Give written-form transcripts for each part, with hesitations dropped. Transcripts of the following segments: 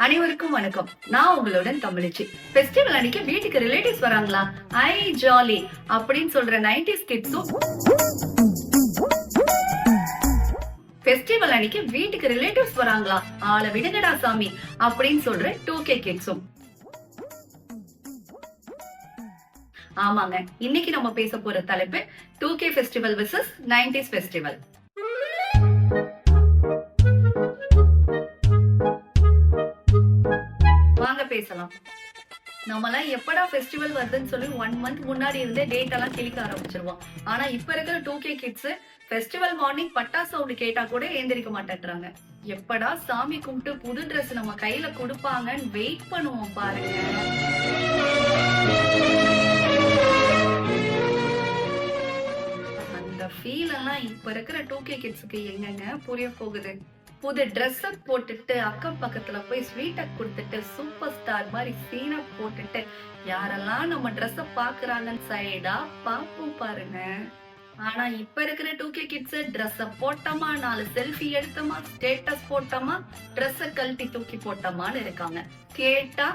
அனைவருக்கும் வணக்கம். நான் உங்களுடன் தமிழச்சி. ஃபெஸ்டிவல் அன்னைக்கு வீட்டுக்கு ரிலேட்டிவ்ஸ் வராங்களா? ஐ ஜாலி அப்படின்னு சொல்ற 90s கிட்ஸும், ஃபெஸ்டிவல் அன்னைக்கு வீட்டுக்கு ரிலேட்டிவ்ஸ் வராங்களா? ஆள விடுங்கடா சாமி அப்படின்னு சொல்ற 2K கிட்ஸும். ஆமாங்க, இன்னைக்கு நம்ம பேச போற தலைப்பு 2K festival versus 90s festival. வாங்க பேசலாம். நம்மலாம் எப்படா ஃபெஸ்டிவல் வருதுன்னு சொல்லி 1 மந்த் முன்னாடி இருந்தே டேட் எல்லாம் கிளிக்க ஆரம்பிச்சிருவோம். ஆனா இப்ப இருக்கிற 2K கிட்ஸ் ஃபெஸ்டிவல் மார்னிங் பட்டாசு சவுண்ட் கேட்டா கூட ஏந்திரிக்க மாட்டேன்றாங்க. எப்படா சாமி கும்பிட்டு புது Dress நம்ம கையில கொடுப்பாங்கன்னு வெயிட் பண்ணுவோம் பாருங்க. அந்த ஃபீல் எல்லாம் இப்ப இருக்கிற 2K கிட்ஸ்க்கு எங்கங்க புரிய போகுது? புது ட்ரெஸ் போட்டுட்டு அக்கம் பக்கத்துல போய் ஸ்வீட்டை கொடுத்துட்டு சூப்பர் ஸ்டார் மாதிரி சீனை போட்டுட்டு யாரெல்லாம் நம்ம ட்ரெஸ்ஸ பாக்குறாங்கன்னு சைடா பாப்போம் பாருங்க. ஆனா இப்ப இருக்கிற 2K கிட்ஸ் ட்ரெஸ்ஸ போட்டோமா, 4 செல்ஃபி எடுத்தோமா, ஸ்டேட்டஸ் போட்டோமா, ட்ரெஸ்ஸ கழட்டி தூக்கி போட்டோமான்னு இருக்காங்க. கேட்டா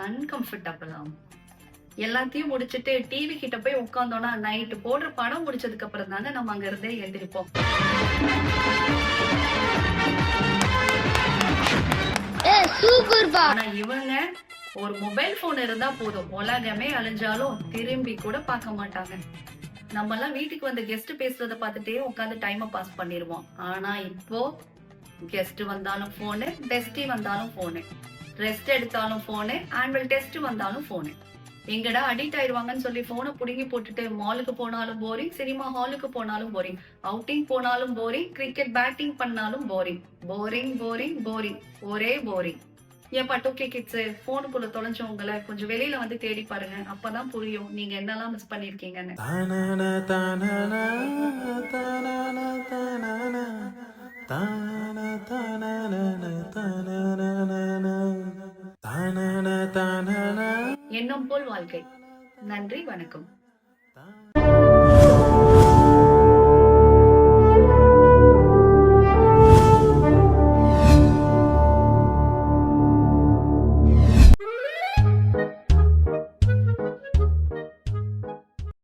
அன்கம்ஃபர்டபுள் ஆகும். எல்லாத்தையும் முடிச்சிட்டு டிவி கிட்ட போய் உட்கார்ந்தோம்னா நைட்டு போடுற படம் முடிச்சதுக்கு அப்புறம் தாங்க நம்ம அங்க இருந்தே எழுந்திருப்போம். ஆனா இவங்க ஒரு மொபைல் போன் இருந்தா போதும், உலகமே அழிஞ்சாலும் திரும்பி கூட பார்க்க மாட்டாங்க. நம்ம எல்லாம் வீட்டுக்கு வந்து கெஸ்ட் பேசுறத பார்த்துட்டே உட்காந்து டைமை பாஸ் பண்ணிருவோம். ஆனா இப்போ கெஸ்ட் வந்தாலும் போனு, டெஸ்டி வந்தாலும் போனு, ரெஸ்ட் எடுத்தாலும் போனு, ஆனுவல் டெஸ்ட் வந்தாலும் போனு. எங்கடா அடிக்ட் ஆயிடுவாங்கன்னு சொல்லி போனை புடுங்கி போட்டுட்டு மாலுக்கு போனாலும் போரிங், சினிமா ஹாலுக்கு போனாலும் போரிங், அவுட்டிங் போனாலும் போரிங், கிரிக்கெட் பேட்டிங் பண்ணாலும் போரிங், போரிங் போரிங் போரிங், ஒரே போரிங். ஏன்பா 2K கிட்ஸ் போனுக்குள்ள தொலைஞ்சவங்களை கொஞ்சம் வெளியில வந்து தேடி பாருங்க, அப்பதான் புரியும் நீங்க என்னெல்லாம் மிஸ் பண்ணிருக்கீங்கன்னு. எண்ணம் போல் வாழ்க்கை. நன்றி, வணக்கம்.